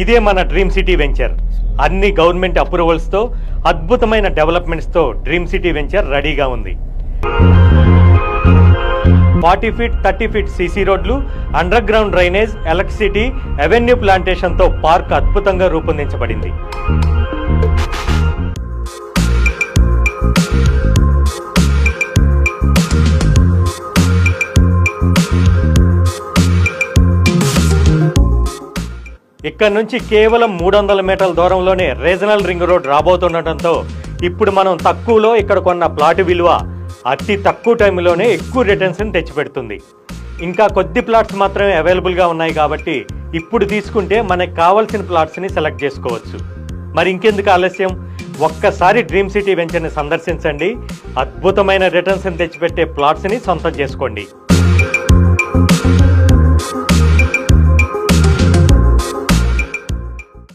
ఇదే మన dream city venture. అన్ని గవర్నమెంట్ అప్రూవల్స్తో అద్భుతమైన డెవలప్మెంట్స్తో డ్రీమ్ సిటీ వెంచర్ రెడీగా ఉంది. 40 ఫీట్ 30 ఫీట్ సీసీ రోడ్లు, underground drainage, electricity, avenue ప్లాంటేషన్తో పార్క్ అద్భుతంగా రూపొందించబడింది. ఇక్కడ నుంచి కేవలం 300 మీటర్ల దూరంలోనే రీజనల్ రింగ్ రోడ్ రాబోతుండటంతో ఇప్పుడు మనం తక్కువలో ఇక్కడ కొన్న ప్లాట్ విలువ అతి తక్కువ టైంలోనే ఎక్కువ రిటర్న్స్ని తెచ్చిపెడుతుంది. ఇంకా కొద్ది ప్లాట్స్ మాత్రమే అవైలబుల్గా ఉన్నాయి కాబట్టి ఇప్పుడు తీసుకుంటే మనకు కావాల్సిన ప్లాట్స్ని సెలెక్ట్ చేసుకోవచ్చు. మరి ఇంకెందుకు ఆలస్యం, ఒక్కసారి డ్రీమ్ సిటీ వెంచర్ని సందర్శించండి. అద్భుతమైన రిటర్న్స్ని తెచ్చిపెట్టే ప్లాట్స్ని సొంతం చేసుకోండి.